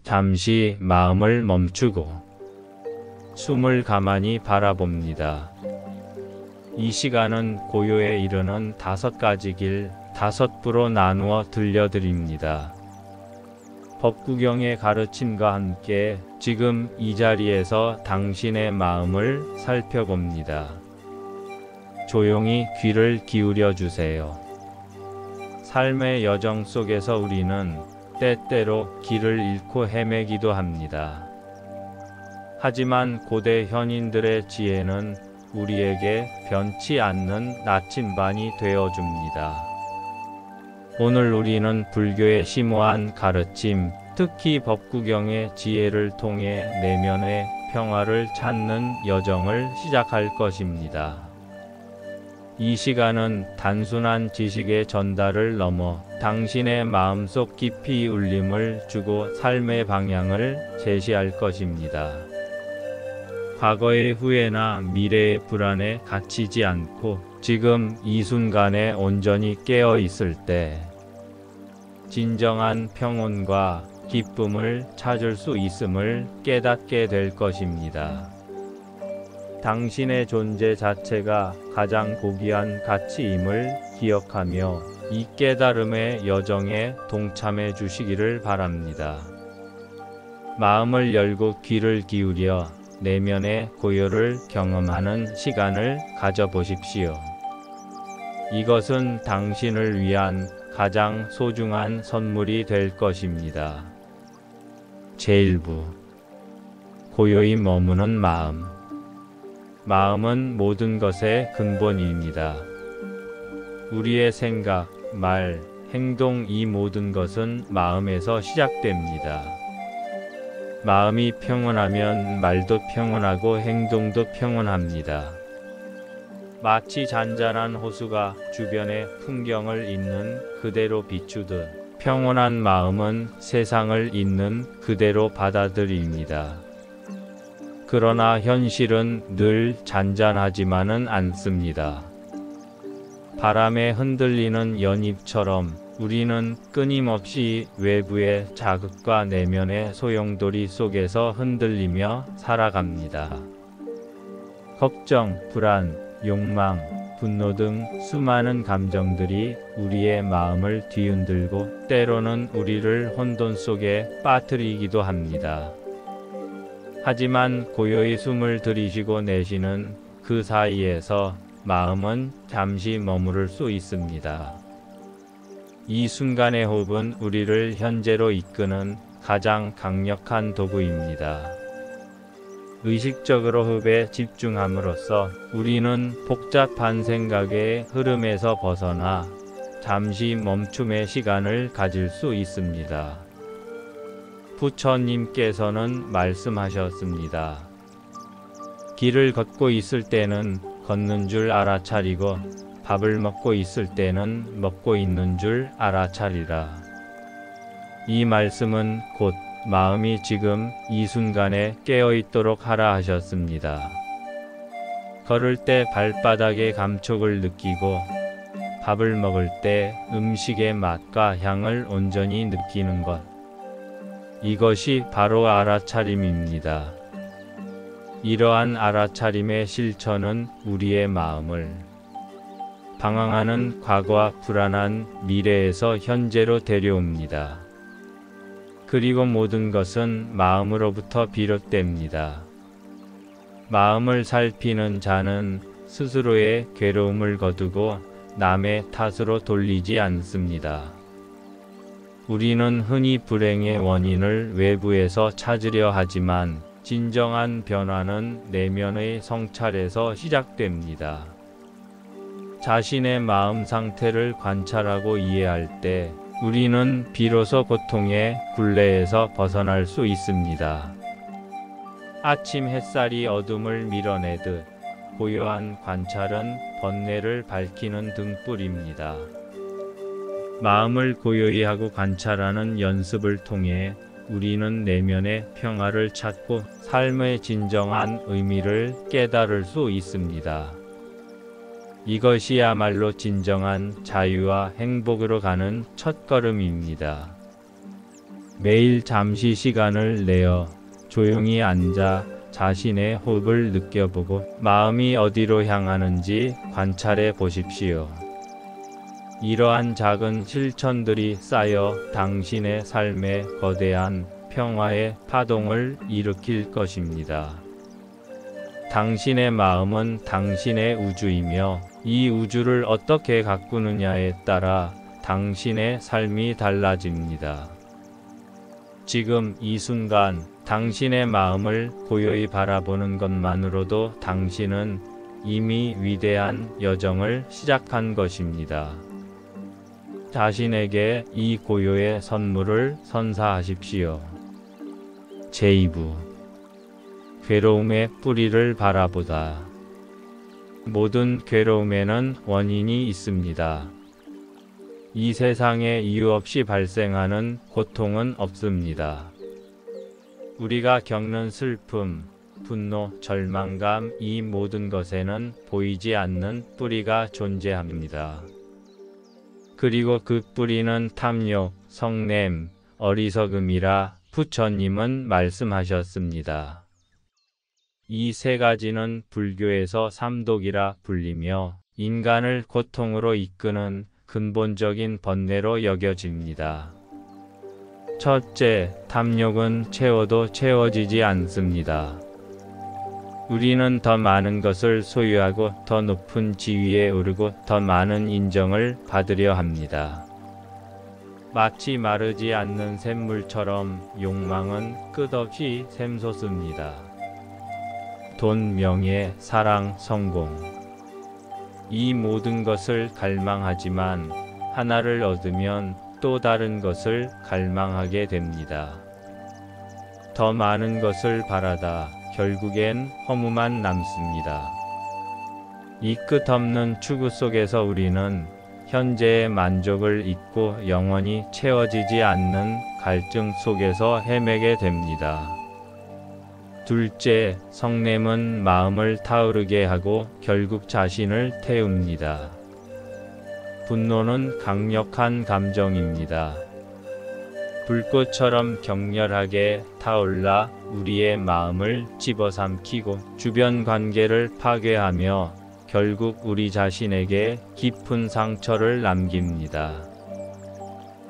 잠시 마음을 멈추고 숨을 가만히 바라봅니다. 이 시간은 고요에 이르는 5가지 길, 5부로 나누어 들려드립니다. 법구경의 가르침과 함께 지금 이 자리에서 당신의 마음을 살펴봅니다. 조용히 귀를 기울여 주세요. 삶의 여정 속에서 우리는 때때로 길을 잃고 헤매기도 합니다. 하지만 고대 현인들의 지혜는 우리에게 변치 않는 나침반이 되어줍니다. 오늘 우리는 불교의 심오한 가르침, 특히 법구경의 지혜를 통해 내면의 평화를 찾는 여정을 시작할 것입니다. 이 시간은 단순한 지식의 전달을 넘어 당신의 마음속 깊이 울림을 주고 삶의 방향을 제시할 것입니다. 과거의 후회나 미래의 불안에 갇히지 않고 지금 이 순간에 온전히 깨어 있을 때 진정한 평온과 기쁨을 찾을 수 있음을 깨닫게 될 것입니다. 당신의 존재 자체가 가장 고귀한 가치임을 기억하며 이 깨달음의 여정에 동참해 주시기를 바랍니다. 마음을 열고 귀를 기울여 내면의 고요를 경험하는 시간을 가져보십시오. 이것은 당신을 위한 가장 소중한 선물이 될 것입니다. 제1부 고요히 머무는 마음. 마음은 모든 것의 근본입니다. 우리의 생각, 말, 행동 이 모든 것은 마음에서 시작됩니다. 마음이 평온하면 말도 평온하고 행동도 평온합니다. 마치 잔잔한 호수가 주변의 풍경을 있는 그대로 비추듯 평온한 마음은 세상을 있는 그대로 받아들입니다. 그러나 현실은 늘 잔잔하지만은 않습니다. 바람에 흔들리는 연잎처럼 우리는 끊임없이 외부의 자극과 내면의 소용돌이 속에서 흔들리며 살아갑니다. 걱정, 불안, 욕망, 분노 등 수많은 감정들이 우리의 마음을 뒤흔들고 때로는 우리를 혼돈 속에 빠뜨리기도 합니다. 하지만 고요히 숨을 들이쉬고 내쉬는 그 사이에서 마음은 잠시 머무를 수 있습니다. 이 순간의 호흡은 우리를 현재로 이끄는 가장 강력한 도구입니다. 의식적으로 호흡에 집중함으로써 우리는 복잡한 생각의 흐름에서 벗어나 잠시 멈춤의 시간을 가질 수 있습니다. 부처님께서는 말씀하셨습니다. 길을 걷고 있을 때는 걷는 줄 알아차리고 밥을 먹고 있을 때는 먹고 있는 줄 알아차리라. 이 말씀은 곧 마음이 지금 이 순간에 깨어있도록 하라 하셨습니다. 걸을 때 발바닥의 감촉을 느끼고 밥을 먹을 때 음식의 맛과 향을 온전히 느끼는 것. 이것이 바로 알아차림입니다. 이러한 알아차림의 실천은 우리의 마음을 방황하는 과거와 불안한 미래에서 현재로 데려옵니다. 그리고 모든 것은 마음으로부터 비롯됩니다. 마음을 살피는 자는 스스로의 괴로움을 거두고 남의 탓으로 돌리지 않습니다. 우리는 흔히 불행의 원인을 외부에서 찾으려 하지만 진정한 변화는 내면의 성찰에서 시작됩니다. 자신의 마음 상태를 관찰하고 이해할 때 우리는 비로소 고통의 굴레에서 벗어날 수 있습니다. 아침 햇살이 어둠을 밀어내듯 고요한 관찰은 번뇌를 밝히는 등불입니다. 마음을 고요히 하고 관찰하는 연습을 통해 우리는 내면의 평화를 찾고 삶의 진정한 의미를 깨달을 수 있습니다. 이것이야말로 진정한 자유와 행복으로 가는 첫걸음입니다. 매일 잠시 시간을 내어 조용히 앉아 자신의 호흡을 느껴보고 마음이 어디로 향하는지 관찰해 보십시오. 이러한 작은 실천들이 쌓여 당신의 삶에 거대한 평화의 파동을 일으킬 것입니다. 당신의 마음은 당신의 우주이며 이 우주를 어떻게 가꾸느냐에 따라 당신의 삶이 달라집니다. 지금 이 순간 당신의 마음을 고요히 바라보는 것만으로도 당신은 이미 위대한 여정을 시작한 것입니다. 자신에게 이 고요의 선물을 선사하십시오. 제2부 괴로움의 뿌리를 바라보다. 모든 괴로움에는 원인이 있습니다. 이 세상에 이유 없이 발생하는 고통은 없습니다. 우리가 겪는 슬픔, 분노, 절망감, 이 모든 것에는 보이지 않는 뿌리가 존재합니다. 그리고 그 뿌리는 탐욕, 성냄, 어리석음이라 부처님은 말씀하셨습니다. 이 세 가지는 불교에서 삼독이라 불리며 인간을 고통으로 이끄는 근본적인 번뇌로 여겨집니다. 첫째, 탐욕은 채워도 채워지지 않습니다. 우리는 더 많은 것을 소유하고 더 높은 지위에 오르고 더 많은 인정을 받으려 합니다. 마치 마르지 않는 샘물처럼 욕망은 끝없이 샘솟습니다. 돈, 명예, 사랑, 성공. 이 모든 것을 갈망하지만 하나를 얻으면 또 다른 것을 갈망하게 됩니다. 더 많은 것을 바라다 결국엔 허무만 남습니다. 이 끝없는 추구 속에서 우리는 현재의 만족을 잊고 영원히 채워지지 않는 갈증 속에서 헤매게 됩니다. 둘째, 성냄은 마음을 타오르게 하고 결국 자신을 태웁니다. 분노는 강력한 감정입니다. 불꽃처럼 격렬하게 타올라 우리의 마음을 집어삼키고 주변 관계를 파괴하며 결국 우리 자신에게 깊은 상처를 남깁니다.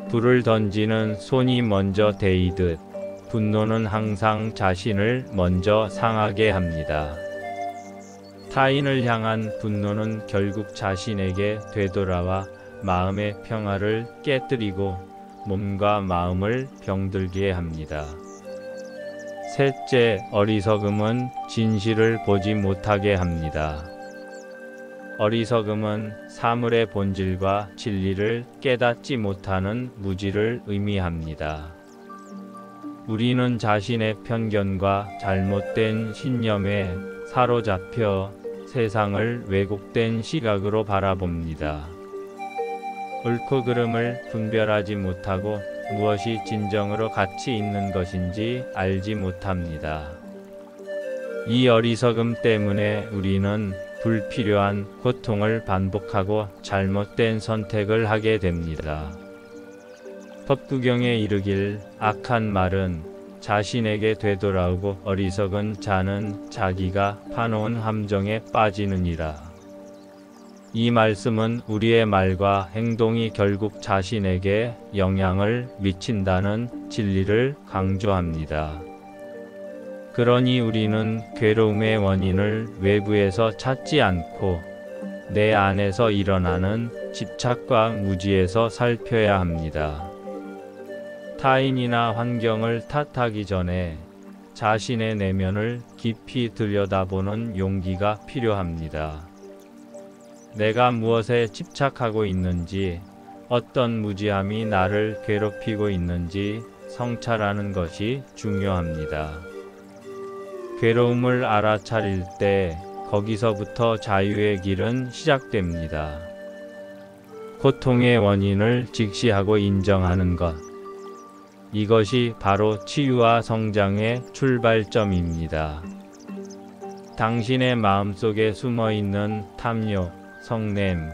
불을 던지는 손이 먼저 데이듯 분노는 항상 자신을 먼저 상하게 합니다. 타인을 향한 분노는 결국 자신에게 되돌아와 마음의 평화를 깨뜨리고 몸과 마음을 병들게 합니다. 셋째, 어리석음은 진실을 보지 못하게 합니다. 어리석음은 사물의 본질과 진리를 깨닫지 못하는 무지를 의미합니다. 우리는 자신의 편견과 잘못된 신념에 사로잡혀 세상을 왜곡된 시각으로 바라봅니다. 옳고 그름을 분별하지 못하고 무엇이 진정으로 가치 있는 것인지 알지 못합니다. 이 어리석음 때문에 우리는 불필요한 고통을 반복하고 잘못된 선택을 하게 됩니다. 법구경에 이르길 악한 말은 자신에게 되돌아오고 어리석은 자는 자기가 파놓은 함정에 빠지느니라. 이 말씀은 우리의 말과 행동이 결국 자신에게 영향을 미친다는 진리를 강조합니다. 그러니 우리는 괴로움의 원인을 외부에서 찾지 않고 내 안에서 일어나는 집착과 무지에서 살펴야 합니다. 타인이나 환경을 탓하기 전에 자신의 내면을 깊이 들여다보는 용기가 필요합니다. 내가 무엇에 집착하고 있는지, 어떤 무지함이 나를 괴롭히고 있는지 성찰하는 것이 중요합니다. 괴로움을 알아차릴 때 거기서부터 자유의 길은 시작됩니다. 고통의 원인을 직시하고 인정하는 것. 이것이 바로 치유와 성장의 출발점입니다. 당신의 마음속에 숨어있는 탐욕, 성냄,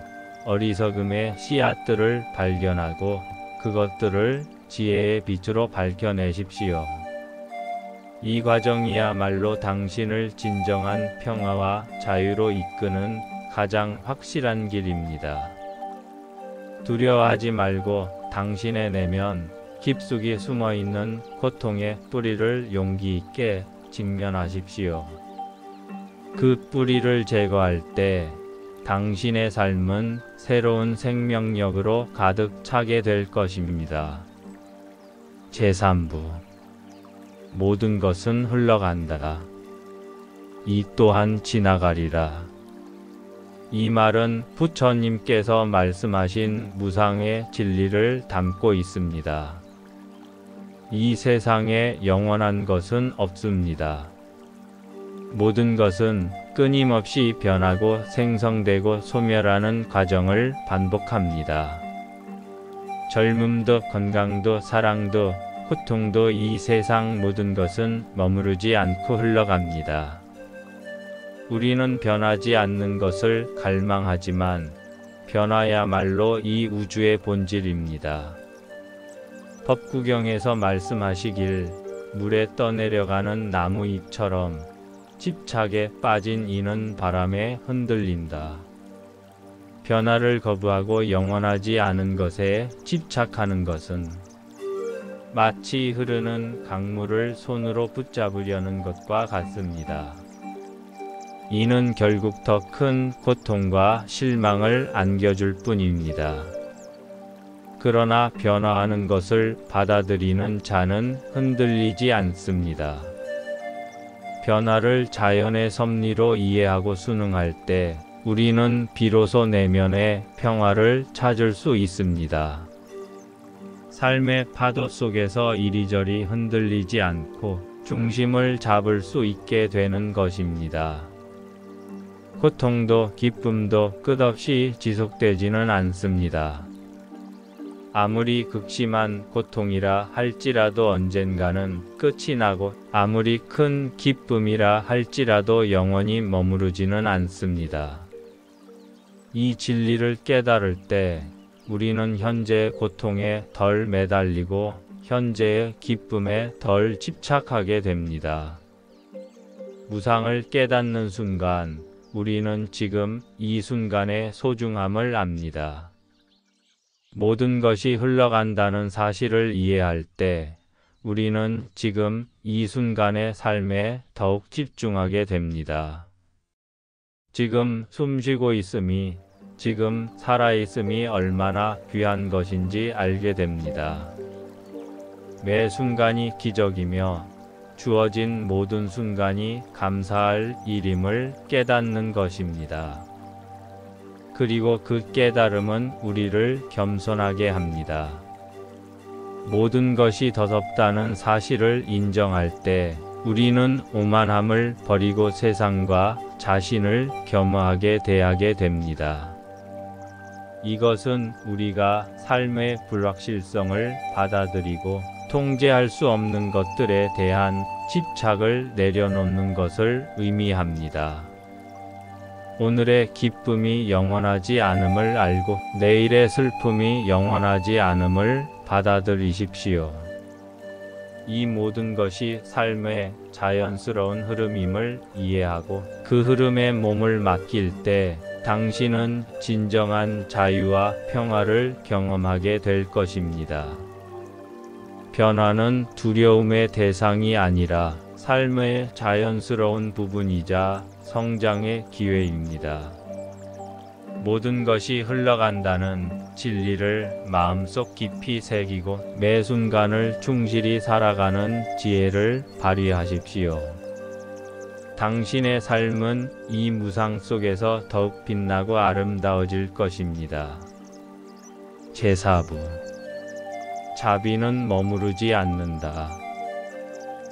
어리석음의 씨앗들을 발견하고 그것들을 지혜의 빛으로 밝혀내십시오. 이 과정이야말로 당신을 진정한 평화와 자유로 이끄는 가장 확실한 길입니다. 두려워하지 말고 당신의 내면 깊숙이 숨어있는 고통의 뿌리를 용기 있게 직면하십시오. 그 뿌리를 제거할 때 당신의 삶은 새로운 생명력으로 가득 차게 될 것입니다. 제3부 모든 것은 흘러간다. 이 또한 지나가리라. 이 말은 부처님께서 말씀하신 무상의 진리를 담고 있습니다. 이 세상에 영원한 것은 없습니다. 모든 것은 끊임없이 변하고 생성되고 소멸하는 과정을 반복합니다. 젊음도 건강도 사랑도 고통도 이 세상 모든 것은 머무르지 않고 흘러갑니다. 우리는 변하지 않는 것을 갈망하지만 변화야말로 이 우주의 본질입니다. 법구경에서 말씀하시길 물에 떠내려가는 나무잎처럼 집착에 빠진 이는 바람에 흔들린다. 변화를 거부하고 영원하지 않은 것에 집착하는 것은 마치 흐르는 강물을 손으로 붙잡으려는 것과 같습니다. 이는 결국 더 큰 고통과 실망을 안겨줄 뿐입니다. 그러나 변화하는 것을 받아들이는 자는 흔들리지 않습니다. 변화를 자연의 섭리로 이해하고 순응할 때 우리는 비로소 내면의 평화를 찾을 수 있습니다. 삶의 파도 속에서 이리저리 흔들리지 않고 중심을 잡을 수 있게 되는 것입니다. 고통도 기쁨도 끝없이 지속되지는 않습니다. 아무리 극심한 고통이라 할지라도 언젠가는 끝이 나고 아무리 큰 기쁨이라 할지라도 영원히 머무르지는 않습니다. 이 진리를 깨달을 때 우리는 현재의 고통에 덜 매달리고 현재의 기쁨에 덜 집착하게 됩니다. 무상을 깨닫는 순간 우리는 지금 이 순간의 소중함을 압니다. 모든 것이 흘러간다는 사실을 이해할 때 우리는 지금 이 순간의 삶에 더욱 집중하게 됩니다. 지금 숨쉬고 있음이, 지금 살아있음이 얼마나 귀한 것인지 알게 됩니다. 매 순간이 기적이며 주어진 모든 순간이 감사할 일임을 깨닫는 것입니다. 그리고 그 깨달음은 우리를 겸손하게 합니다. 모든 것이 더럽다는 사실을 인정할 때 우리는 오만함을 버리고 세상과 자신을 겸허하게 대하게 됩니다. 이것은 우리가 삶의 불확실성을 받아들이고 통제할 수 없는 것들에 대한 집착을 내려놓는 것을 의미합니다. 오늘의 기쁨이 영원하지 않음을 알고 내일의 슬픔이 영원하지 않음을 받아들이십시오. 이 모든 것이 삶의 자연스러운 흐름임을 이해하고 그 흐름에 몸을 맡길 때 당신은 진정한 자유와 평화를 경험하게 될 것입니다. 변화는 두려움의 대상이 아니라 삶의 자연스러운 부분이자 성장의 기회입니다. 모든 것이 흘러간다는 진리를 마음속 깊이 새기고 매 순간을 충실히 살아가는 지혜를 발휘하십시오. 당신의 삶은 이 무상 속에서 더욱 빛나고 아름다워질 것입니다. 제4부 자비는 머무르지 않는다.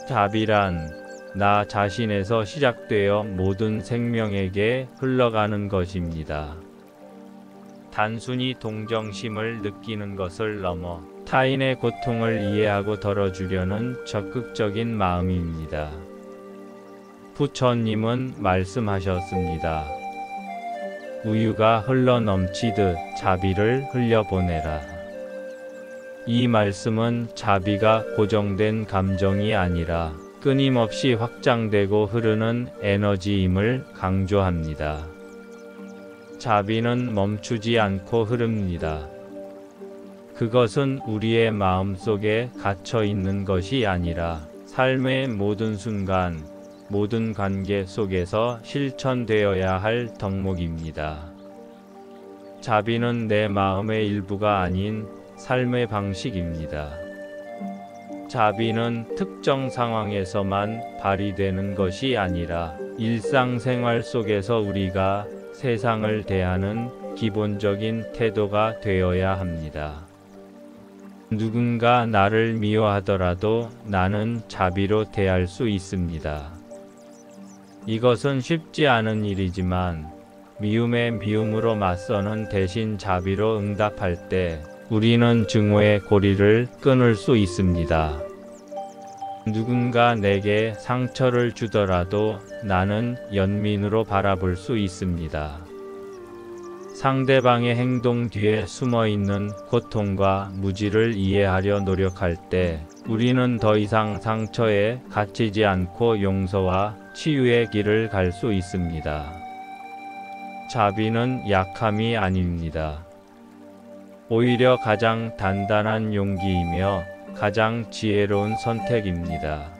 자비란 나 자신에서 시작되어 모든 생명에게 흘러가는 것입니다. 단순히 동정심을 느끼는 것을 넘어 타인의 고통을 이해하고 덜어주려는 적극적인 마음입니다. 부처님은 말씀하셨습니다. 우유가 흘러넘치듯 자비를 흘려보내라. 이 말씀은 자비가 고정된 감정이 아니라 끊임없이 확장되고 흐르는 에너지임을 강조합니다. 자비는 멈추지 않고 흐릅니다. 그것은 우리의 마음속에 갇혀 있는 것이 아니라 삶의 모든 순간, 모든 관계 속에서 실천되어야 할 덕목입니다. 자비는 내 마음의 일부가 아닌 삶의 방식입니다. 자비는 특정 상황에서만 발휘되는 것이 아니라 일상생활 속에서 우리가 세상을 대하는 기본적인 태도가 되어야 합니다. 누군가 나를 미워하더라도 나는 자비로 대할 수 있습니다. 이것은 쉽지 않은 일이지만 미움에 미움으로 맞서는 대신 자비로 응답할 때 우리는 증오의 고리를 끊을 수 있습니다. 누군가 내게 상처를 주더라도 나는 연민으로 바라볼 수 있습니다. 상대방의 행동 뒤에 숨어있는 고통과 무지를 이해하려 노력할 때 우리는 더 이상 상처에 갇히지 않고 용서와 치유의 길을 갈 수 있습니다. 자비는 약함이 아닙니다. 오히려 가장 단단한 용기이며 가장 지혜로운 선택입니다.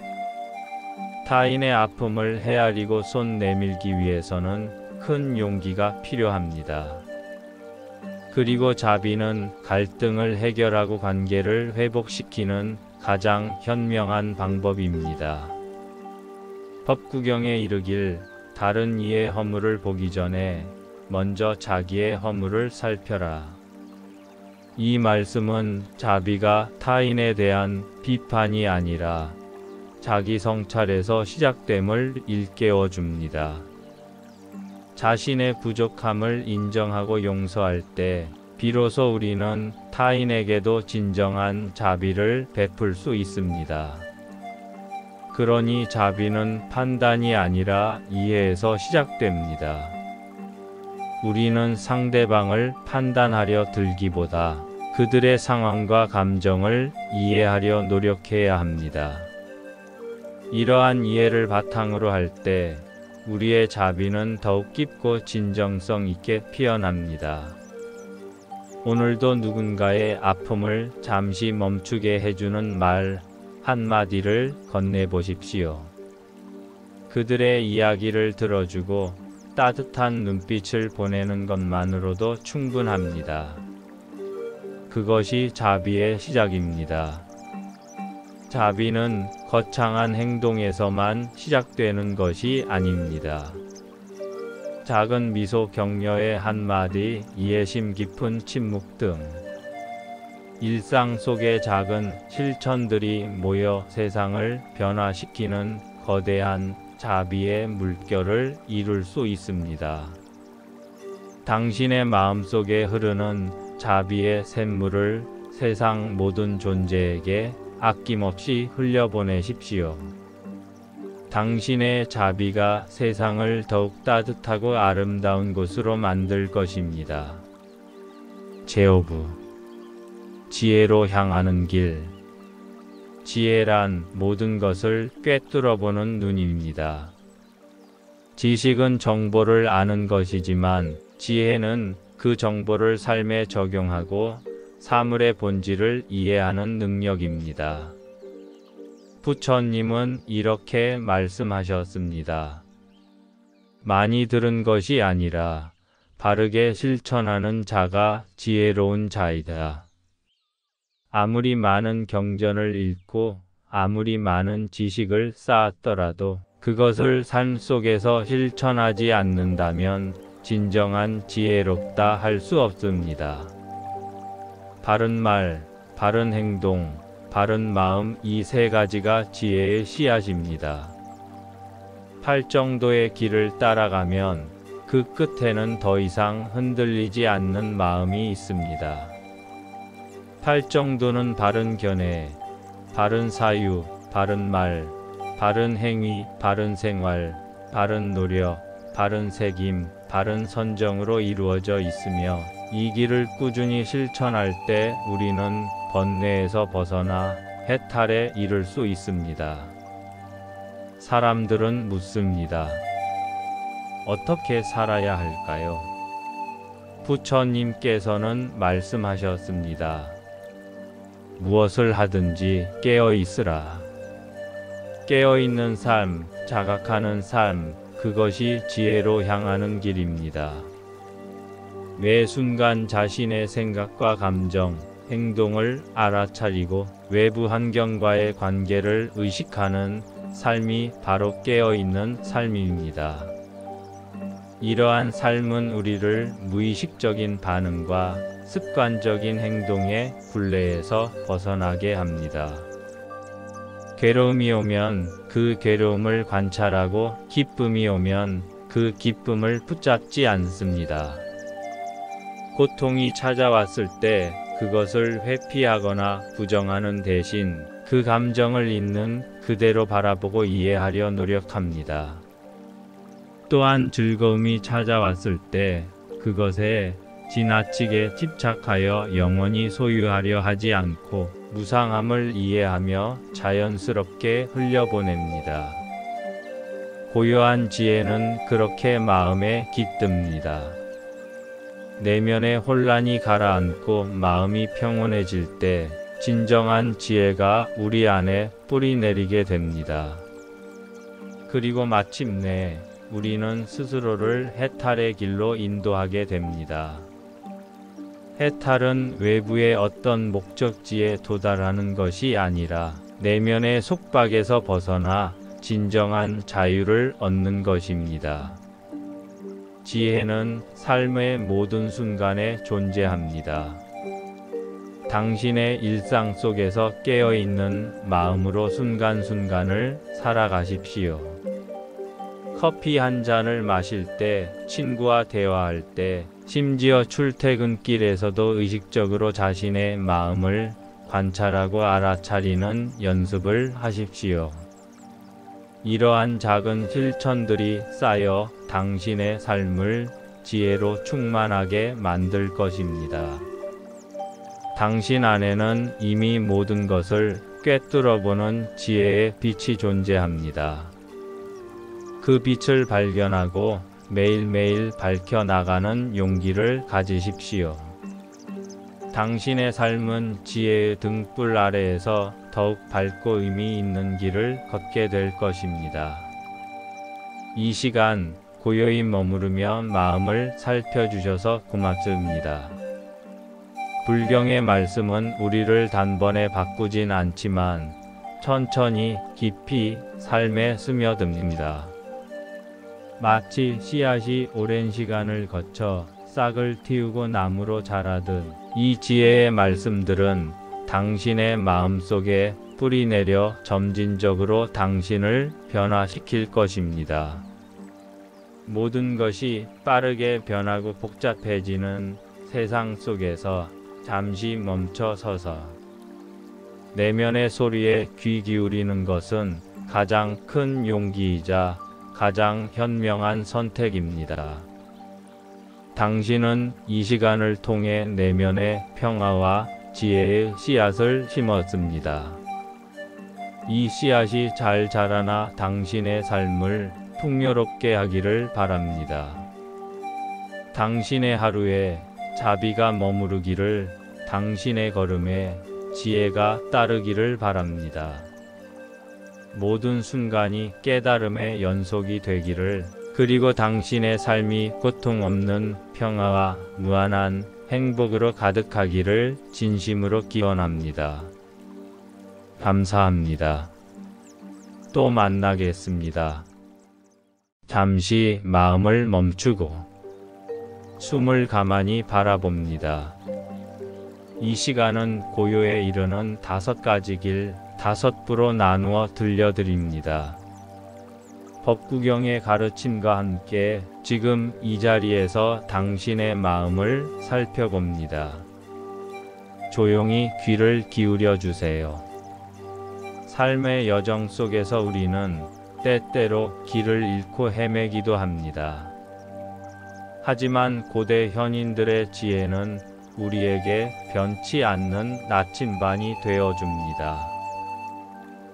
타인의 아픔을 헤아리고 손 내밀기 위해서는 큰 용기가 필요합니다. 그리고 자비는 갈등을 해결하고 관계를 회복시키는 가장 현명한 방법입니다. 법구경에 이르길 다른 이의 허물을 보기 전에 먼저 자기의 허물을 살펴라. 이 말씀은 자비가 타인에 대한 비판이 아니라 자기 성찰에서 시작됨을 일깨워 줍니다. 자신의 부족함을 인정하고 용서할 때 비로소 우리는 타인에게도 진정한 자비를 베풀 수 있습니다. 그러니 자비는 판단이 아니라 이해에서 시작됩니다. 우리는 상대방을 판단하려 들기보다 그들의 상황과 감정을 이해하려 노력해야 합니다. 이러한 이해를 바탕으로 할 때 우리의 자비는 더욱 깊고 진정성 있게 피어납니다. 오늘도 누군가의 아픔을 잠시 멈추게 해주는 말 한마디를 건네보십시오. 그들의 이야기를 들어주고 따뜻한 눈빛을 보내는 것만으로도 충분합니다. 그것이 자비의 시작입니다. 자비는 거창한 행동에서만 시작되는 것이 아닙니다. 작은 미소, 격려의 한마디, 이해심 깊은 침묵 등 일상 속의 작은 실천들이 모여 세상을 변화시키는 거대한 자비의 물결을 이룰 수 있습니다. 당신의 마음속에 흐르는 자비의 샘물을 세상 모든 존재에게 아낌없이 흘려보내십시오. 당신의 자비가 세상을 더욱 따뜻하고 아름다운 곳으로 만들 것입니다. 제오브 지혜로 향하는 길. 지혜란 모든 것을 꿰뚫어보는 눈입니다. 지식은 정보를 아는 것이지만 지혜는 그 정보를 삶에 적용하고 사물의 본질을 이해하는 능력입니다. 부처님은 이렇게 말씀하셨습니다. 많이 들은 것이 아니라 바르게 실천하는 자가 지혜로운 자이다. 아무리 많은 경전을 읽고 아무리 많은 지식을 쌓았더라도 그것을 삶 속에서 실천하지 않는다면 진정한 지혜롭다 할 수 없습니다. 바른 말, 바른 행동, 바른 마음, 이 세 가지가 지혜의 씨앗입니다. 팔정도의 길을 따라가면 그 끝에는 더 이상 흔들리지 않는 마음이 있습니다. 팔정도는 바른 견해, 바른 사유, 바른 말, 바른 행위, 바른 생활, 바른 노력, 바른 새김, 바른 선정으로 이루어져 있으며 이 길을 꾸준히 실천할 때 우리는 번뇌에서 벗어나 해탈에 이를 수 있습니다. 사람들은 묻습니다. 어떻게 살아야 할까요? 부처님께서는 말씀하셨습니다. 무엇을 하든지 깨어 있으라. 깨어 있는 삶, 자각하는 삶, 그것이 지혜로 향하는 길입니다. 매 순간 자신의 생각과 감정, 행동을 알아차리고 외부 환경과의 관계를 의식하는 삶이 바로 깨어있는 삶입니다. 이러한 삶은 우리를 무의식적인 반응과 습관적인 행동의 굴레에서 벗어나게 합니다. 괴로움이 오면 그 괴로움을 관찰하고 기쁨이 오면 그 기쁨을 붙잡지 않습니다. 고통이 찾아왔을 때 그것을 회피하거나 부정하는 대신 그 감정을 있는 그대로 바라보고 이해하려 노력합니다. 또한 즐거움이 찾아왔을 때 그것에 지나치게 집착하여 영원히 소유하려 하지 않고 무상함을 이해하며 자연스럽게 흘려보냅니다. 고요한 지혜는 그렇게 마음에 깃듭니다. 내면의 혼란이 가라앉고 마음이 평온해질 때 진정한 지혜가 우리 안에 뿌리내리게 됩니다. 그리고 마침내 우리는 스스로를 해탈의 길로 인도하게 됩니다. 해탈은 외부의 어떤 목적지에 도달하는 것이 아니라 내면의 속박에서 벗어나 진정한 자유를 얻는 것입니다. 지혜는 삶의 모든 순간에 존재합니다. 당신의 일상 속에서 깨어있는 마음으로 순간순간을 살아가십시오. 커피 한 잔을 마실 때, 친구와 대화할 때, 심지어 출퇴근길에서도 의식적으로 자신의 마음을 관찰하고 알아차리는 연습을 하십시오. 이러한 작은 실천들이 쌓여 당신의 삶을 지혜로 충만하게 만들 것입니다. 당신 안에는 이미 모든 것을 꿰뚫어보는 지혜의 빛이 존재합니다. 그 빛을 발견하고 매일매일 밝혀나가는 용기를 가지십시오. 당신의 삶은 지혜의 등불 아래에서 더욱 밝고 의미 있는 길을 걷게 될 것입니다. 이 시간 고요히 머무르며 마음을 살펴주셔서 고맙습니다. 불경의 말씀은 우리를 단번에 바꾸진 않지만 천천히 깊이 삶에 스며듭니다. 마치 씨앗이 오랜 시간을 거쳐 싹을 틔우고 나무로 자라듯 이 지혜의 말씀들은 당신의 마음속에 뿌리내려 점진적으로 당신을 변화시킬 것입니다. 모든 것이 빠르게 변하고 복잡해지는 세상 속에서 잠시 멈춰 서서 내면의 소리에 귀 기울이는 것은 가장 큰 용기이자 가장 현명한 선택입니다. 당신은 이 시간을 통해 내면의 평화와 지혜의 씨앗을 심었습니다. 이 씨앗이 잘 자라나 당신의 삶을 풍요롭게 하기를 바랍니다. 당신의 하루에 자비가 머무르기를, 당신의 걸음에 지혜가 따르기를 바랍니다. 모든 순간이 깨달음의 연속이 되기를, 그리고 당신의 삶이 고통 없는 평화와 무한한 행복으로 가득하기를 진심으로 기원합니다. 감사합니다. 또 만나겠습니다. 잠시 마음을 멈추고 숨을 가만히 바라봅니다. 이 시간은 고요에 이르는 5가지 길, 5부로 나누어 들려드립니다. 법구경의 가르침과 함께 지금 이 자리에서 당신의 마음을 살펴봅니다. 조용히 귀를 기울여 주세요. 삶의 여정 속에서 우리는 때때로 길을 잃고 헤매기도 합니다. 하지만 고대 현인들의 지혜는 우리에게 변치 않는 나침반이 되어줍니다.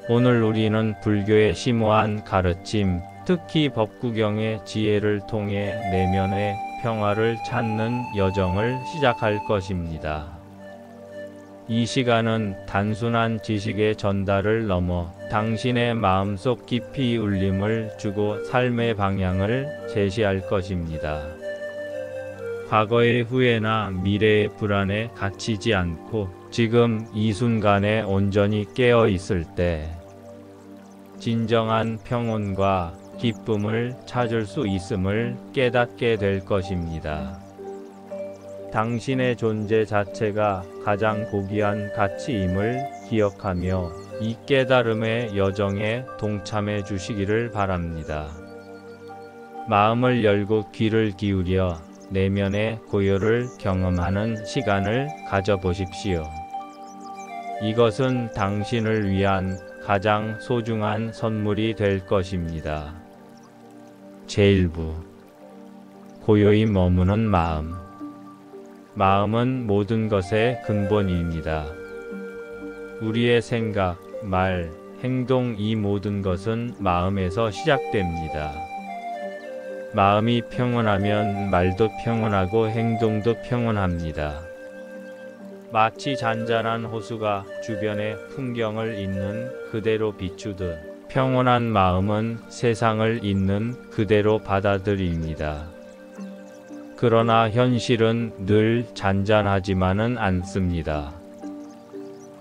오늘 우리는 불교의 심오한 가르침, 특히 법구경의 지혜를 통해 내면의 평화를 찾는 여정을 시작할 것입니다. 이 시간은 단순한 지식의 전달을 넘어 당신의 마음속 깊이 울림을 주고 삶의 방향을 제시할 것입니다. 과거의 후회나 미래의 불안에 갇히지 않고 지금 이 순간에 온전히 깨어 있을 때 진정한 평온과 기쁨을 찾을 수 있음을 깨닫게 될 것입니다. 당신의 존재 자체가 가장 고귀한 가치임을 기억하며 이 깨달음의 여정에 동참해 주시기를 바랍니다. 마음을 열고 귀를 기울여 내면의 고요를 경험하는 시간을 가져보십시오. 이것은 당신을 위한 가장 소중한 선물이 될 것입니다. 제1부 고요히 머무는 마음. 마음은 모든 것의 근본입니다. 우리의 생각, 말, 행동 이 모든 것은 마음에서 시작됩니다. 마음이 평온하면 말도 평온하고 행동도 평온합니다. 마치 잔잔한 호수가 주변의 풍경을 있는 그대로 비추듯 평온한 마음은 세상을 있는 그대로 받아들입니다. 그러나 현실은 늘 잔잔하지만은 않습니다.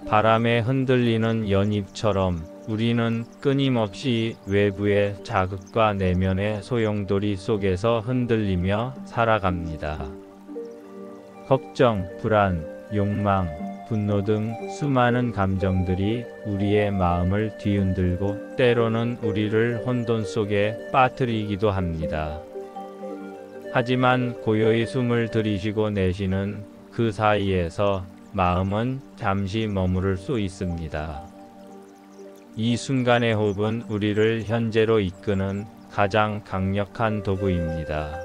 바람에 흔들리는 연잎처럼 우리는 끊임없이 외부의 자극과 내면의 소용돌이 속에서 흔들리며 살아갑니다. 걱정, 불안, 욕망, 분노 등 수많은 감정들이 우리의 마음을 뒤흔들고 때로는 우리를 혼돈 속에 빠뜨리기도 합니다. 하지만 고요히 숨을 들이쉬고 내쉬는 그 사이에서 마음은 잠시 머무를 수 있습니다. 이 순간의 호흡은 우리를 현재로 이끄는 가장 강력한 도구입니다.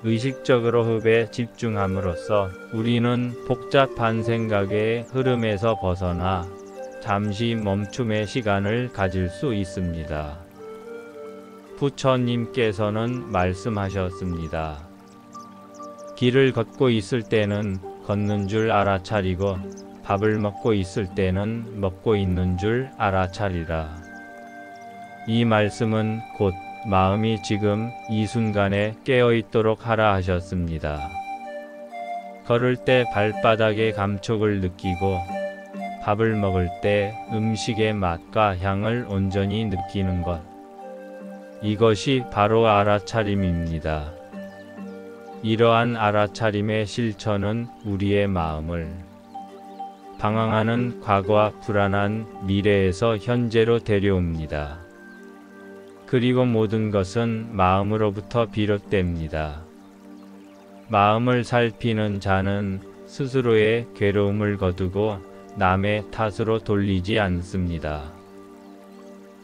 의식적으로 호흡에 집중함으로써 우리는 복잡한 생각의 흐름에서 벗어나 잠시 멈춤의 시간을 가질 수 있습니다. 부처님께서는 말씀하셨습니다. 길을 걷고 있을 때는 걷는 줄 알아차리고 밥을 먹고 있을 때는 먹고 있는 줄 알아차리라. 이 말씀은 곧 마음이 지금 이 순간에 깨어있도록 하라 하셨습니다. 걸을 때 발바닥의 감촉을 느끼고 밥을 먹을 때 음식의 맛과 향을 온전히 느끼는 것. 이것이 바로 알아차림입니다. 이러한 알아차림의 실천은 우리의 마음을 방황하는 과거와 불안한 미래에서 현재로 데려옵니다. 그리고 모든 것은 마음으로부터 비롯됩니다. 마음을 살피는 자는 스스로의 괴로움을 거두고 남의 탓으로 돌리지 않습니다.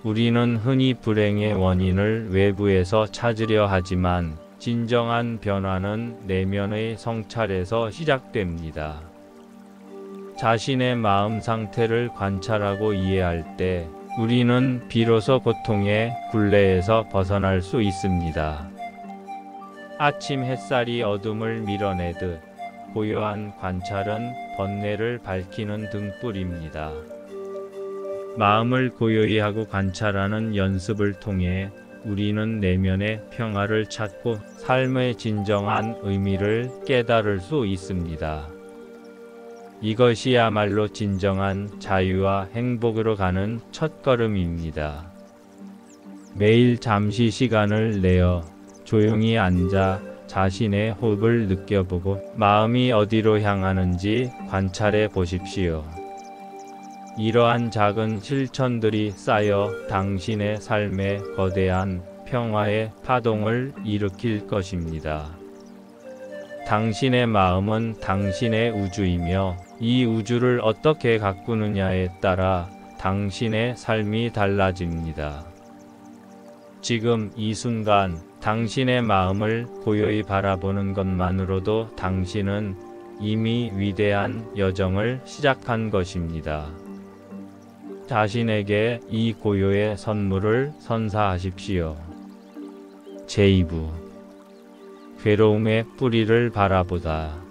우리는 흔히 불행의 원인을 외부에서 찾으려 하지만 진정한 변화는 내면의 성찰에서 시작됩니다. 자신의 마음 상태를 관찰하고 이해할 때 우리는 비로소 고통의 굴레에서 벗어날 수 있습니다. 아침 햇살이 어둠을 밀어내듯 고요한 관찰은 번뇌를 밝히는 등불입니다. 마음을 고요히 하고 관찰하는 연습을 통해 우리는 내면의 평화를 찾고 삶의 진정한 의미를 깨달을 수 있습니다. 이것이야말로 진정한 자유와 행복으로 가는 첫걸음입니다. 매일 잠시 시간을 내어 조용히 앉아 자신의 호흡을 느껴보고 마음이 어디로 향하는지 관찰해 보십시오. 이러한 작은 실천들이 쌓여 당신의 삶에 거대한 평화의 파동을 일으킬 것입니다. 당신의 마음은 당신의 우주이며 이 우주를 어떻게 가꾸느냐에 따라 당신의 삶이 달라집니다. 지금 이 순간 당신의 마음을 고요히 바라보는 것만으로도 당신은 이미 위대한 여정을 시작한 것입니다. 자신에게 이 고요의 선물을 선사하십시오. 제2부 괴로움의 뿌리를 바라보다.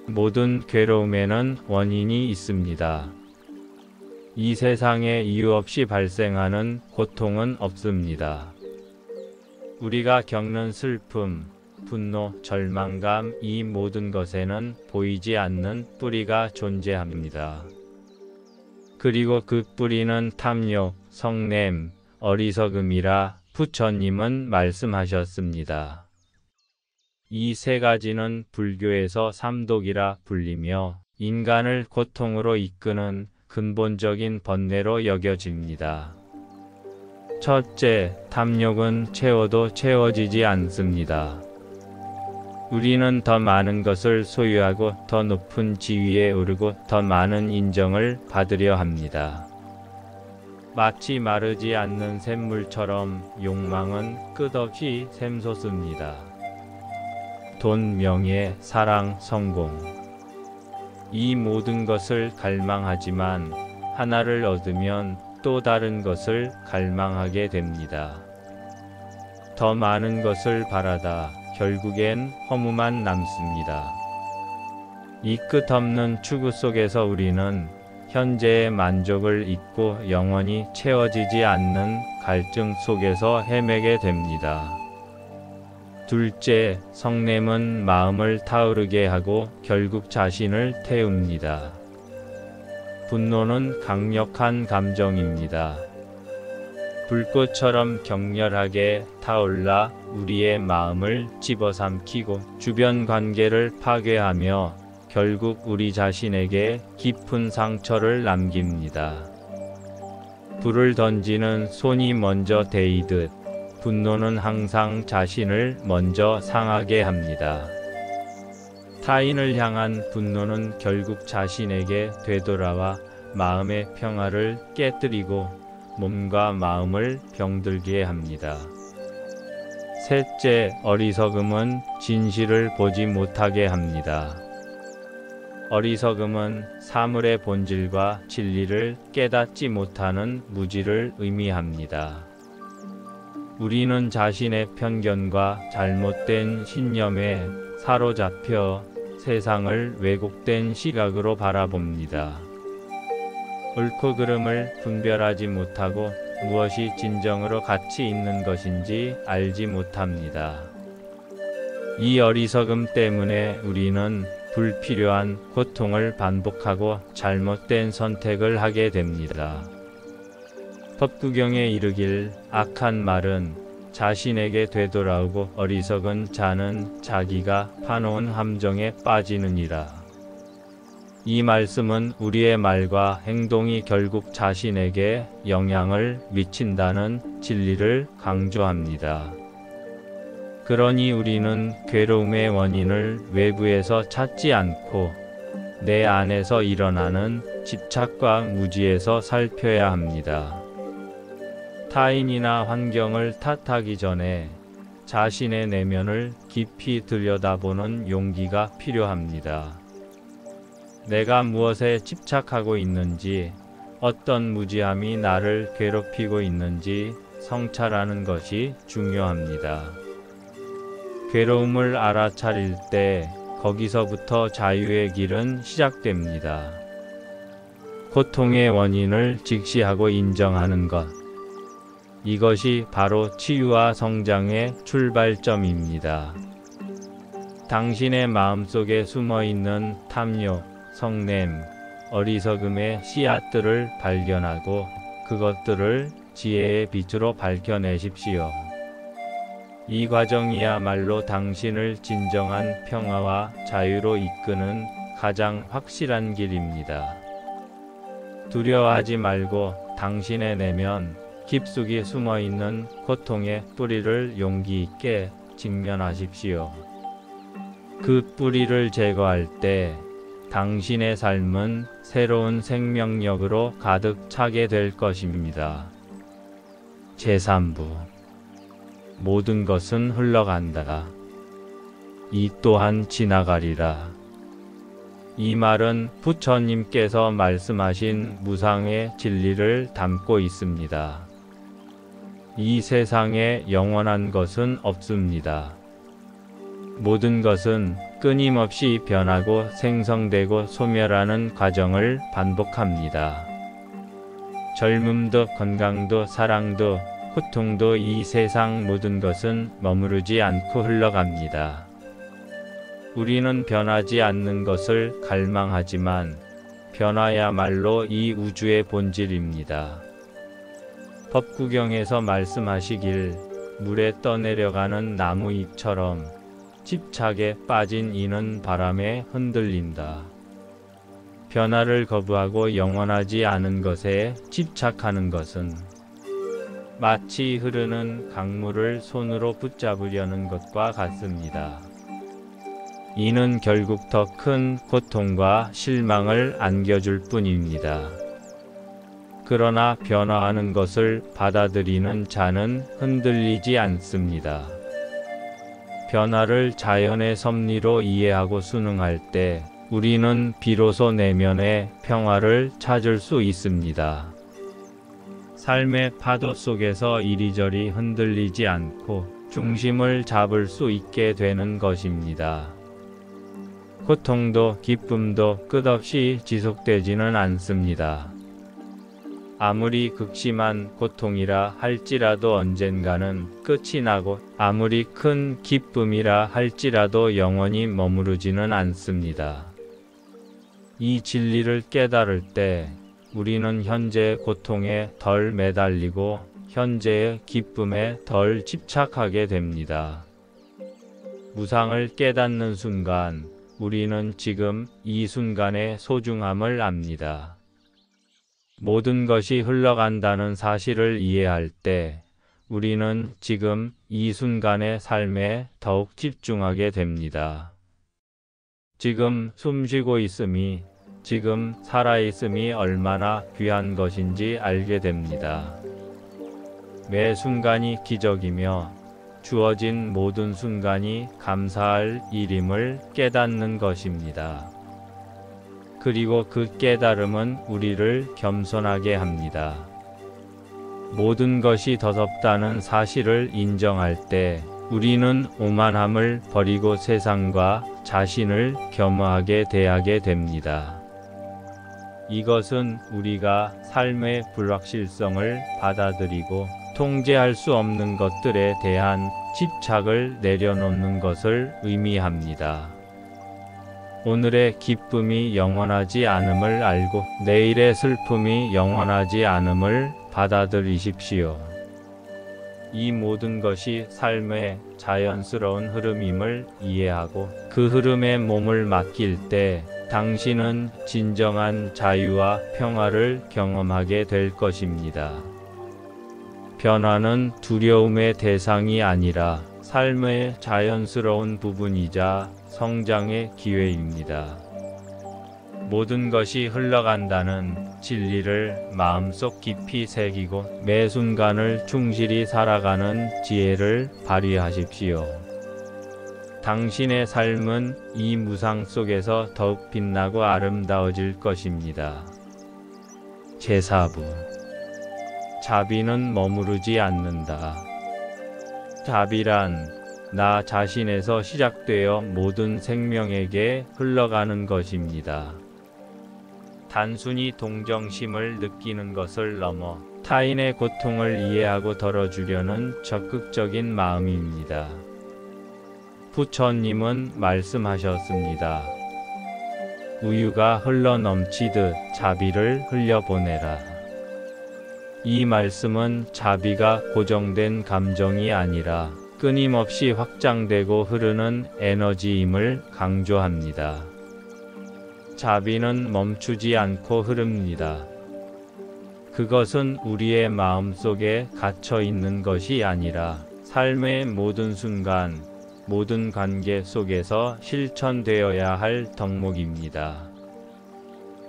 모든 괴로움에는 원인이 있습니다. 이 세상에 이유 없이 발생하는 고통은 없습니다. 우리가 겪는 슬픔, 분노, 절망감, 이 모든 것에는 보이지 않는 뿌리가 존재합니다. 그리고 그 뿌리는 탐욕, 성냄, 어리석음이라 부처님은 말씀하셨습니다. 이 세 가지는 불교에서 삼독이라 불리며 인간을 고통으로 이끄는 근본적인 번뇌로 여겨집니다. 첫째, 탐욕은 채워도 채워지지 않습니다. 우리는 더 많은 것을 소유하고 더 높은 지위에 오르고 더 많은 인정을 받으려 합니다. 마치 마르지 않는 샘물처럼 욕망은 끝없이 샘솟습니다. 돈, 명예, 사랑, 성공. 이 모든 것을 갈망하지만 하나를 얻으면 또 다른 것을 갈망하게 됩니다. 더 많은 것을 바라다 결국엔 허무만 남습니다. 이 끝없는 추구 속에서 우리는 현재의 만족을 잊고 영원히 채워지지 않는 갈증 속에서 헤매게 됩니다. 둘째, 성냄은 마음을 타오르게 하고 결국 자신을 태웁니다. 분노는 강력한 감정입니다. 불꽃처럼 격렬하게 타올라 우리의 마음을 집어삼키고 주변 관계를 파괴하며 결국 우리 자신에게 깊은 상처를 남깁니다. 불을 던지는 손이 먼저 데이듯 분노는 항상 자신을 먼저 상하게 합니다. 타인을 향한 분노는 결국 자신에게 되돌아와 마음의 평화를 깨뜨리고 몸과 마음을 병들게 합니다. 셋째, 어리석음은 진실을 보지 못하게 합니다. 어리석음은 사물의 본질과 진리를 깨닫지 못하는 무지를 의미합니다. 우리는 자신의 편견과 잘못된 신념에 사로잡혀 세상을 왜곡된 시각으로 바라봅니다. 옳고 그름을 분별하지 못하고 무엇이 진정으로 가치 있는 것인지 알지 못합니다. 이 어리석음 때문에 우리는 불필요한 고통을 반복하고 잘못된 선택을 하게 됩니다. 법구경에 이르길 악한 말은 자신에게 되돌아오고 어리석은 자는 자기가 파놓은 함정에 빠지느니라. 이 말씀은 우리의 말과 행동이 결국 자신에게 영향을 미친다는 진리를 강조합니다. 그러니 우리는 괴로움의 원인을 외부에서 찾지 않고 내 안에서 일어나는 집착과 무지에서 살펴야 합니다. 타인이나 환경을 탓하기 전에 자신의 내면을 깊이 들여다보는 용기가 필요합니다. 내가 무엇에 집착하고 있는지, 어떤 무지함이 나를 괴롭히고 있는지 성찰하는 것이 중요합니다. 괴로움을 알아차릴 때 거기서부터 자유의 길은 시작됩니다. 고통의 원인을 직시하고 인정하는 것. 이것이 바로 치유와 성장의 출발점입니다. 당신의 마음속에 숨어있는 탐욕, 성냄, 어리석음의 씨앗들을 발견하고 그것들을 지혜의 빛으로 밝혀내십시오. 이 과정이야말로 당신을 진정한 평화와 자유로 이끄는 가장 확실한 길입니다. 두려워하지 말고 당신의 내면 깊숙이 숨어있는 고통의 뿌리를 용기 있게 직면하십시오. 그 뿌리를 제거할 때 당신의 삶은 새로운 생명력으로 가득 차게 될 것입니다. 제3부 모든 것은 흘러간다. 이 또한 지나가리라. 이 말은 부처님께서 말씀하신 무상의 진리를 담고 있습니다. 이 세상에 영원한 것은 없습니다. 모든 것은 끊임없이 변하고 생성되고 소멸하는 과정을 반복합니다. 젊음도 건강도 사랑도 고통도 이 세상 모든 것은 머무르지 않고 흘러갑니다. 우리는 변하지 않는 것을 갈망하지만 변화야말로 이 우주의 본질입니다. 법구경에서 말씀하시길 물에 떠내려가는 나무잎처럼 집착에 빠진 이는 바람에 흔들린다. 변화를 거부하고 영원하지 않은 것에 집착하는 것은 마치 흐르는 강물을 손으로 붙잡으려는 것과 같습니다. 이는 결국 더 큰 고통과 실망을 안겨줄 뿐입니다. 그러나 변화하는 것을 받아들이는 자는 흔들리지 않습니다. 변화를 자연의 섭리로 이해하고 순응할 때 우리는 비로소 내면의 평화를 찾을 수 있습니다. 삶의 파도 속에서 이리저리 흔들리지 않고 중심을 잡을 수 있게 되는 것입니다. 고통도 기쁨도 끝없이 지속되지는 않습니다. 아무리 극심한 고통이라 할지라도 언젠가는 끝이 나고 아무리 큰 기쁨이라 할지라도 영원히 머무르지는 않습니다. 이 진리를 깨달을 때 우리는 현재의 고통에 덜 매달리고 현재의 기쁨에 덜 집착하게 됩니다. 무상을 깨닫는 순간 우리는 지금 이 순간의 소중함을 압니다. 모든 것이 흘러간다는 사실을 이해할 때 우리는 지금 이 순간의 삶에 더욱 집중하게 됩니다. 지금 숨쉬고 있음이, 지금 살아있음이 얼마나 귀한 것인지 알게 됩니다. 매 순간이 기적이며 주어진 모든 순간이 감사할 일임을 깨닫는 것입니다. 그리고 그 깨달음은 우리를 겸손하게 합니다. 모든 것이 더럽다는 사실을 인정할 때 우리는 오만함을 버리고 세상과 자신을 겸허하게 대하게 됩니다. 이것은 우리가 삶의 불확실성을 받아들이고 통제할 수 없는 것들에 대한 집착을 내려놓는 것을 의미합니다. 오늘의 기쁨이 영원하지 않음을 알고 내일의 슬픔이 영원하지 않음을 받아들이십시오. 이 모든 것이 삶의 자연스러운 흐름임을 이해하고 그 흐름에 몸을 맡길 때 당신은 진정한 자유와 평화를 경험하게 될 것입니다. 변화는 두려움의 대상이 아니라 삶의 자연스러운 부분이자 성장의 기회입니다. 모든 것이 흘러간다는 진리를 마음속 깊이 새기고 매 순간을 충실히 살아가는 지혜를 발휘하십시오. 당신의 삶은 이 무상 속에서 더욱 빛나고 아름다워질 것입니다. 제4부 자비는 머무르지 않는다. 자비란 나 자신에서 시작되어 모든 생명에게 흘러가는 것입니다. 단순히 동정심을 느끼는 것을 넘어 타인의 고통을 이해하고 덜어주려는 적극적인 마음입니다. 부처님은 말씀하셨습니다. 우유가 흘러넘치듯 자비를 흘려보내라. 이 말씀은 자비가 고정된 감정이 아니라 끊임없이 확장되고 흐르는 에너지임을 강조합니다. 자비는 멈추지 않고 흐릅니다. 그것은 우리의 마음속에 갇혀 있는 것이 아니라 삶의 모든 순간, 모든 관계 속에서 실천되어야 할 덕목입니다.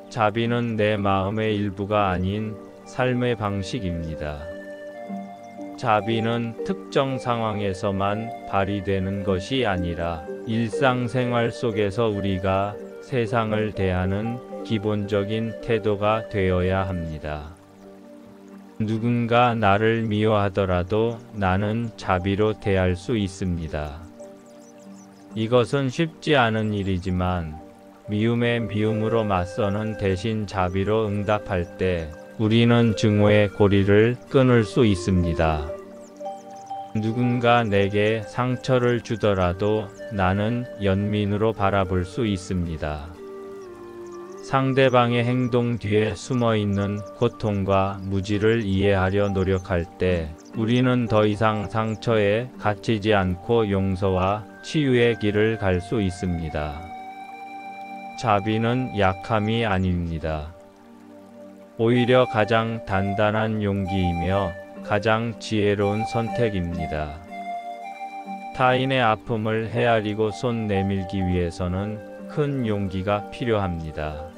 자비는 내 마음의 일부가 아닌 삶의 방식입니다. 자비는 특정 상황에서만 발휘되는 것이 아니라 일상생활 속에서 우리가 세상을 대하는 기본적인 태도가 되어야 합니다. 누군가 나를 미워하더라도 나는 자비로 대할 수 있습니다. 이것은 쉽지 않은 일이지만 미움에 미움으로 맞서는 대신 자비로 응답할 때 우리는 증오의 고리를 끊을 수 있습니다. 누군가 내게 상처를 주더라도 나는 연민으로 바라볼 수 있습니다. 상대방의 행동 뒤에 숨어있는 고통과 무지를 이해하려 노력할 때 우리는 더 이상 상처에 갇히지 않고 용서와 치유의 길을 갈 수 있습니다. 자비는 약함이 아닙니다. 오히려 가장 단단한 용기이며 가장 지혜로운 선택입니다. 타인의 아픔을 헤아리고 손 내밀기 위해서는 큰 용기가 필요합니다.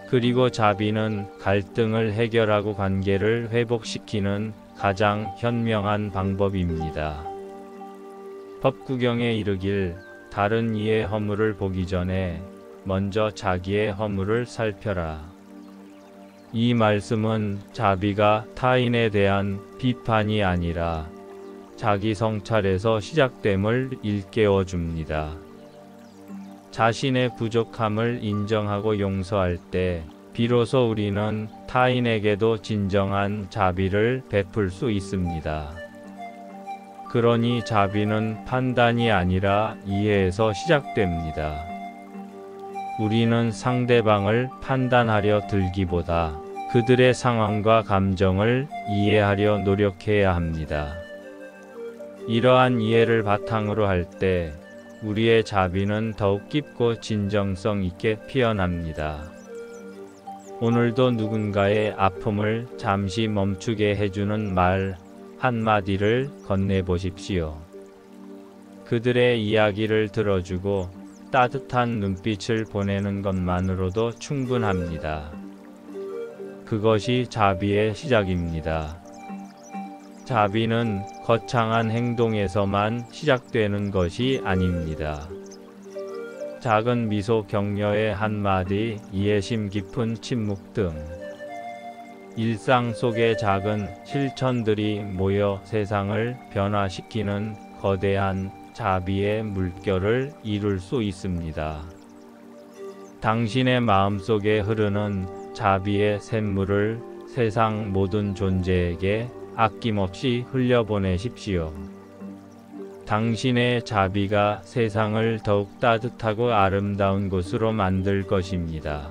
그리고 자비는 갈등을 해결하고 관계를 회복시키는 가장 현명한 방법입니다. 법구경에 이르길 다른 이의 허물을 보기 전에 먼저 자기의 허물을 살펴라. 이 말씀은 자비가 타인에 대한 비판이 아니라 자기 성찰에서 시작됨을 일깨워 줍니다. 자신의 부족함을 인정하고 용서할 때 비로소 우리는 타인에게도 진정한 자비를 베풀 수 있습니다. 그러니 자비는 판단이 아니라 이해에서 시작됩니다. 우리는 상대방을 판단하려 들기보다 그들의 상황과 감정을 이해하려 노력해야 합니다. 이러한 이해를 바탕으로 할 때 우리의 자비는 더욱 깊고 진정성 있게 피어납니다. 오늘도 누군가의 아픔을 잠시 멈추게 해주는 말 한마디를 건네보십시오. 그들의 이야기를 들어주고 따뜻한 눈빛을 보내는 것만으로도 충분합니다. 그것이 자비의 시작입니다. 자비는 거창한 행동에서만 시작되는 것이 아닙니다. 작은 미소, 격려의 한마디, 이해심 깊은 침묵 등 일상 속의 작은 실천들이 모여 세상을 변화시키는 거대한 자비의 물결을 이룰 수 있습니다. 당신의 마음속에 흐르는 자비의 샘물을 세상 모든 존재에게 아낌없이 흘려보내십시오. 당신의 자비가 세상을 더욱 따뜻하고 아름다운 곳으로 만들 것입니다.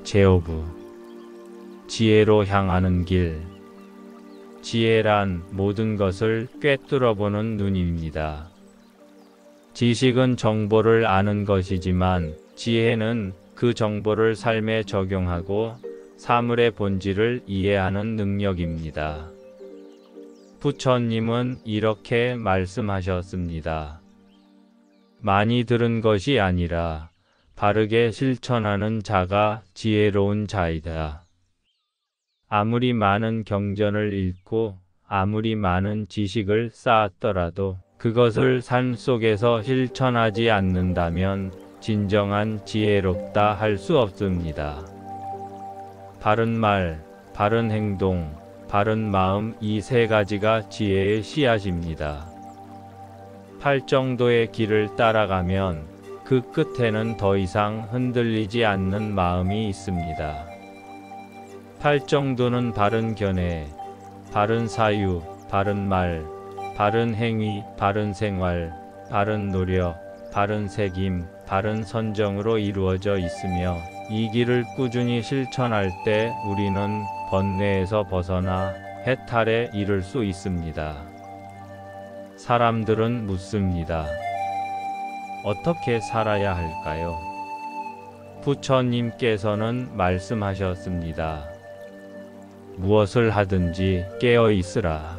제오브 지혜로 향하는 길. 지혜란 모든 것을 꿰뚫어보는 눈입니다. 지식은 정보를 아는 것이지만 지혜는 그 정보를 삶에 적용하고 사물의 본질을 이해하는 능력입니다. 부처님은 이렇게 말씀하셨습니다. 많이 들은 것이 아니라 바르게 실천하는 자가 지혜로운 자이다. 아무리 많은 경전을 읽고 아무리 많은 지식을 쌓았더라도 그것을 삶 속에서 실천하지 않는다면 진정한 지혜롭다 할 수 없습니다. 바른 말, 바른 행동, 바른 마음, 이 세 가지가 지혜의 씨앗입니다. 팔정도의 길을 따라가면 그 끝에는 더 이상 흔들리지 않는 마음이 있습니다. 팔정도는 바른 견해, 바른 사유, 바른 말, 바른 행위, 바른 생활, 바른 노력, 바른 새김, 바른 선정으로 이루어져 있으며 이 길을 꾸준히 실천할 때 우리는 번뇌에서 벗어나 해탈에 이를 수 있습니다. 사람들은 묻습니다. 어떻게 살아야 할까요? 부처님께서는 말씀하셨습니다. 무엇을 하든지 깨어 있으라.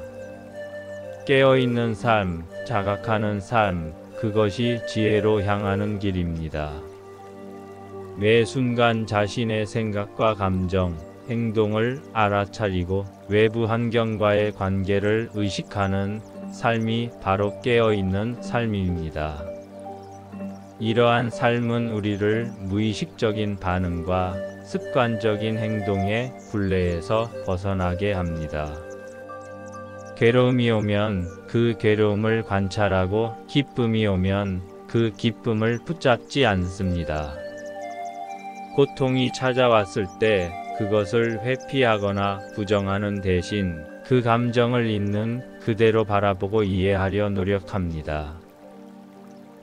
깨어 있는 삶, 자각하는 삶, 그것이 지혜로 향하는 길입니다. 매 순간 자신의 생각과 감정, 행동을 알아차리고 외부 환경과의 관계를 의식하는 삶이 바로 깨어있는 삶입니다. 이러한 삶은 우리를 무의식적인 반응과 습관적인 행동의 굴레에서 벗어나게 합니다. 괴로움이 오면 그 괴로움을 관찰하고 기쁨이 오면 그 기쁨을 붙잡지 않습니다. 고통이 찾아왔을 때 그것을 회피하거나 부정하는 대신 그 감정을 있는 그대로 바라보고 이해하려 노력합니다.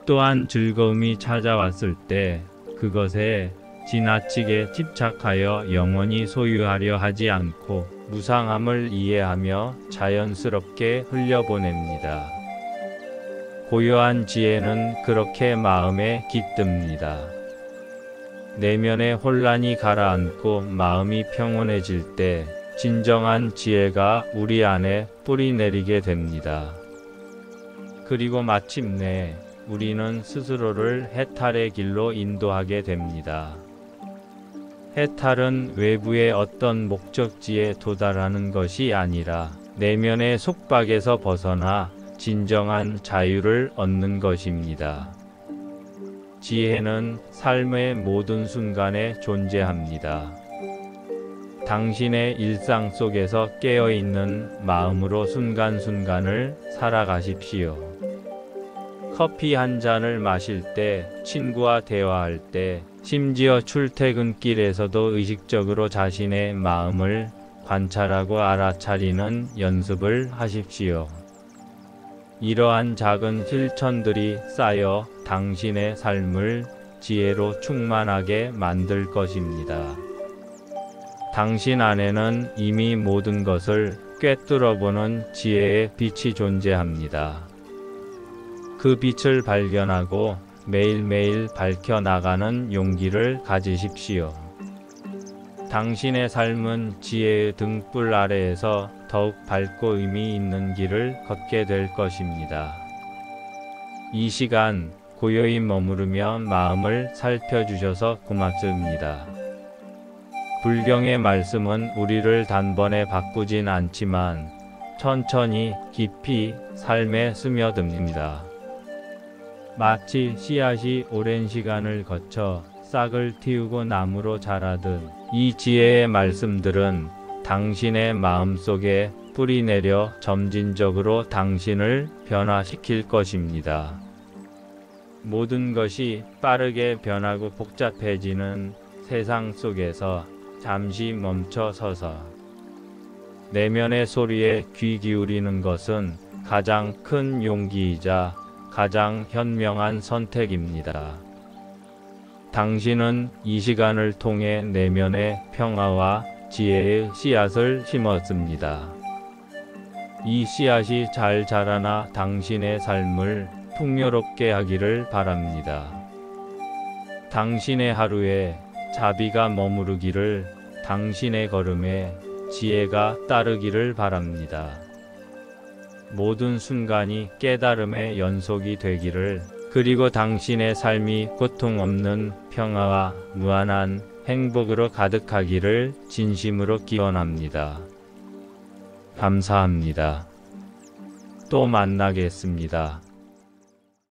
또한 즐거움이 찾아왔을 때 그것에 지나치게 집착하여 영원히 소유하려 하지 않고 무상함을 이해하며 자연스럽게 흘려보냅니다. 고요한 지혜는 그렇게 마음에 깃듭니다. 내면의 혼란이 가라앉고 마음이 평온해질 때 진정한 지혜가 우리 안에 뿌리내리게 됩니다. 그리고 마침내 우리는 스스로를 해탈의 길로 인도하게 됩니다. 해탈은 외부의 어떤 목적지에 도달하는 것이 아니라 내면의 속박에서 벗어나 진정한 자유를 얻는 것입니다. 지혜는 삶의 모든 순간에 존재합니다. 당신의 일상 속에서 깨어있는 마음으로 순간순간을 살아가십시오. 커피 한 잔을 마실 때, 친구와 대화할 때, 심지어 출퇴근길에서도 의식적으로 자신의 마음을 관찰하고 알아차리는 연습을 하십시오. 이러한 작은 실천들이 쌓여 당신의 삶을 지혜로 충만하게 만들 것입니다. 당신 안에는 이미 모든 것을 꿰뚫어보는 지혜의 빛이 존재합니다. 그 빛을 발견하고 매일매일 밝혀나가는 용기를 가지십시오. 당신의 삶은 지혜의 등불 아래에서 더욱 밝고 의미 있는 길을 걷게 될 것입니다. 이 시간 고요히 머무르며 마음을 살펴주셔서 고맙습니다. 불경의 말씀은 우리를 단번에 바꾸진 않지만 천천히 깊이 삶에 스며듭니다. 마치 씨앗이 오랜 시간을 거쳐 싹을 틔우고 나무로 자라듯 이 지혜의 말씀들은 당신의 마음속에 뿌리내려 점진적으로 당신을 변화시킬 것입니다. 모든 것이 빠르게 변하고 복잡해지는 세상 속에서 잠시 멈춰 서서 내면의 소리에 귀 기울이는 것은 가장 큰 용기이자 가장 현명한 선택입니다. 당신은 이 시간을 통해 내면의 평화와 지혜의 씨앗을 심었습니다. 이 씨앗이 잘 자라나 당신의 삶을 풍요롭게 하기를 바랍니다. 당신의 하루에 자비가 머무르기를, 당신의 걸음에 지혜가 따르기를 바랍니다. 모든 순간이 깨달음의 연속이 되기를, 그리고 당신의 삶이 고통 없는 평화와 무한한 행복으로 가득하기를 진심으로 기원합니다. 감사합니다. 또 만나겠습니다.